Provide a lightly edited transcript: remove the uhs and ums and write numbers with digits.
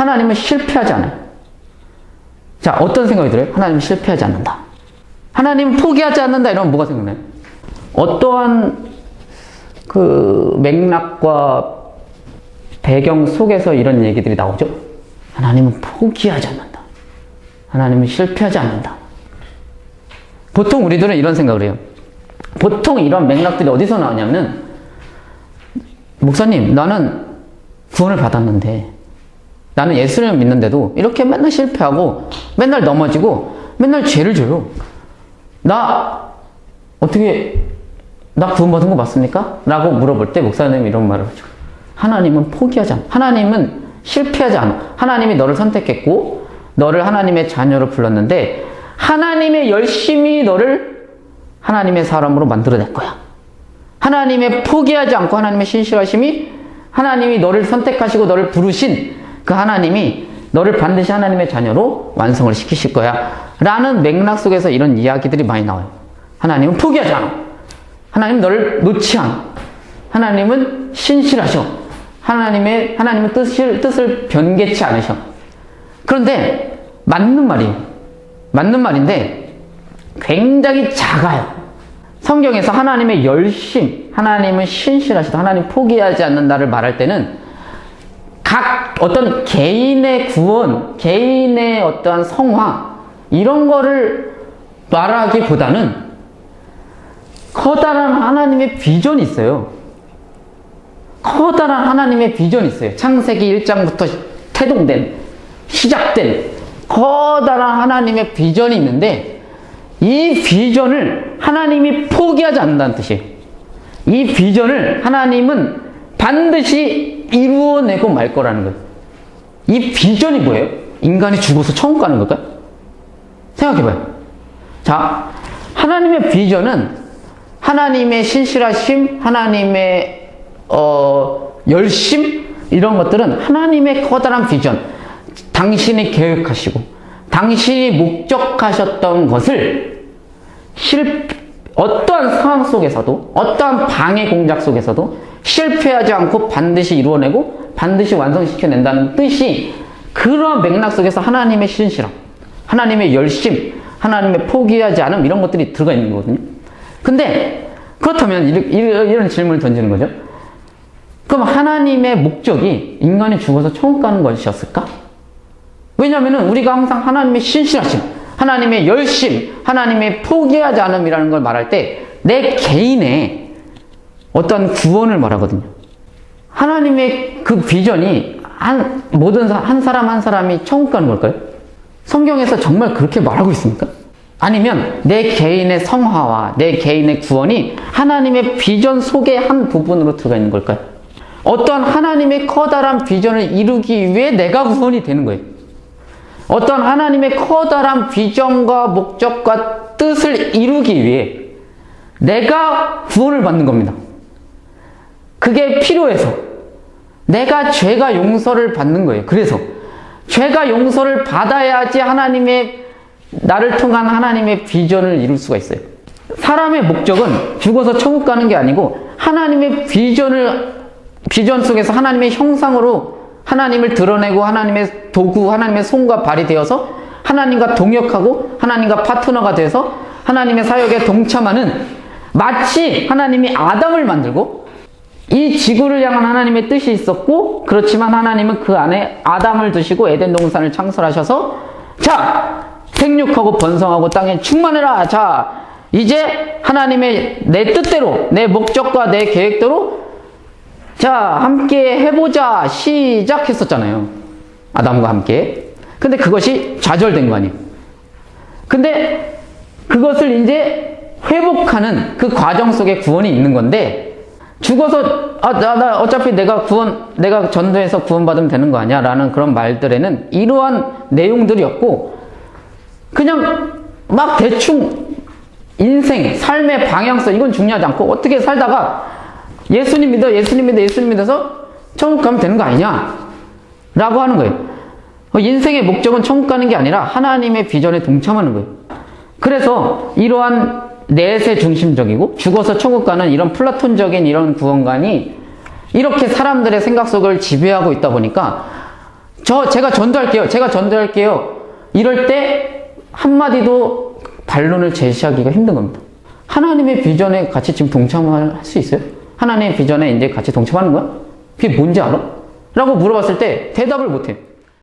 하나님은 실패하지 않아요. 자, 어떤 생각이 들어요? 하나님은 실패하지 않는다. 하나님은 포기하지 않는다. 이러면 뭐가 생각나요? 어떠한 그 맥락과 배경 속에서 이런 얘기들이 나오죠? 하나님은 포기하지 않는다. 하나님은 실패하지 않는다. 보통 우리들은 이런 생각을 해요. 보통 이런 맥락들이 어디서 나오냐면, 목사님, 나는 구원을 받았는데, 나는 예수님을 믿는데도 이렇게 맨날 실패하고, 맨날 넘어지고, 맨날 죄를 져요. 나 구원받은 거 맞습니까? 라고 물어볼 때 목사님이 이런 말을 하죠. 하나님은 포기하지 않아. 하나님은 실패하지 않아. 하나님이 너를 선택했고, 너를 하나님의 자녀로 불렀는데, 하나님의 열심히 너를 하나님의 사람으로 만들어낼 거야. 하나님의 포기하지 않고 하나님의 신실하심이, 하나님이 너를 선택하시고 너를 부르신 그 하나님이 너를 반드시 하나님의 자녀로 완성을 시키실 거야. 라는 맥락 속에서 이런 이야기들이 많이 나와요. 하나님은 포기하지 않아. 하나님은 너를 놓지 않아. 하나님은 신실하셔. 하나님은 뜻을 변개치 않으셔. 그런데 맞는 말이에요. 맞는 말인데 굉장히 작아요. 성경에서 하나님의 열심, 하나님은 신실하시다, 하나님 포기하지 않는다를 말할 때는 각 어떤 개인의 구원, 개인의 어떠한 성화, 이런 거를 말하기보다는 커다란 하나님의 비전이 있어요. 커다란 하나님의 비전이 있어요. 창세기 1장부터 시작된 커다란 하나님의 비전이 있는데, 이 비전을 하나님이 포기하지 않는다는 뜻이에요. 이 비전을 하나님은 반드시 이루어내고 말 거라는 거예요. 이 비전이 뭐예요? 인간이 죽어서 천국 가는 걸까요? 생각해봐요. 자, 하나님의 비전은 하나님의 신실하심, 하나님의 열심, 이런 것들은 하나님의 커다란 비전, 당신이 계획하시고 당신이 목적하셨던 것을 어떠한 상황 속에서도, 어떠한 방해 공작 속에서도 실패하지 않고 반드시 이루어내고 반드시 완성시켜낸다는 뜻이, 그런 맥락 속에서 하나님의 신실함, 하나님의 열심, 하나님의 포기하지 않음, 이런 것들이 들어가 있는 거거든요. 근데 그렇다면 이런 질문을 던지는 거죠. 그럼 하나님의 목적이 인간이 죽어서 천국 가는 것이었을까? 왜냐하면 우리가 항상 하나님의 신실하심, 하나님의 열심, 하나님의 포기하지 않음이라는 걸 말할 때 내 개인의 어떤 구원을 말하거든요. 하나님의 그 비전이 한 사람 한 사람이 천국 가는 걸까요? 성경에서 정말 그렇게 말하고 있습니까? 아니면 내 개인의 성화와 내 개인의 구원이 하나님의 비전 속의 한 부분으로 들어가 있는 걸까요? 어떤 하나님의 커다란 비전을 이루기 위해 내가 구원이 되는 거예요. 어떤 하나님의 커다란 비전과 목적과 뜻을 이루기 위해 내가 구원을 받는 겁니다. 그게 필요해서 내가 죄가 용서를 받는 거예요. 그래서 죄가 용서를 받아야지 나를 통한 하나님의 비전을 이룰 수가 있어요. 사람의 목적은 죽어서 천국 가는 게 아니고 하나님의 비전 속에서 하나님의 형상으로 하나님을 드러내고 하나님의 도구, 하나님의 손과 발이 되어서 하나님과 동역하고 하나님과 파트너가 돼서 하나님의 사역에 동참하는, 마치 하나님이 아담을 만들고 이 지구를 향한 하나님의 뜻이 있었고, 그렇지만 하나님은 그 안에 아담을 두시고 에덴 동산을 창설하셔서, 자, 생육하고 번성하고 땅에 충만해라. 자, 이제 하나님의 내 뜻대로, 내 목적과 내 계획대로 자, 함께 해보자 시작했었잖아요. 아담과 함께. 근데 그것이 좌절된 거 아니에요. 근데 그것을 이제 회복하는 그 과정 속에 구원이 있는 건데, 죽어서 나 어차피 내가 전도해서 구원받으면 되는 거 아니야? 라는 그런 말들에는 이러한 내용들이 없고, 그냥 막 대충 인생, 삶의 방향성, 이건 중요하지 않고 어떻게 살다가 예수님 믿어서 천국 가면 되는 거 아니냐? 라고 하는 거예요. 인생의 목적은 천국 가는 게 아니라 하나님의 비전에 동참하는 거예요. 그래서 이러한 내세 중심적이고 죽어서 천국 가는 이런 플라톤적인 이런 구원관이 이렇게 사람들의 생각 속을 지배하고 있다 보니까 제가 전도할게요. 이럴 때 한마디도 반론을 제시하기가 힘든 겁니다. 하나님의 비전에 같이 지금 동참할 수 있어요? 하나님의 비전에 이제 같이 동참하는 거야? 그게 뭔지 알아? 라고 물어봤을 때 대답을 못 해요.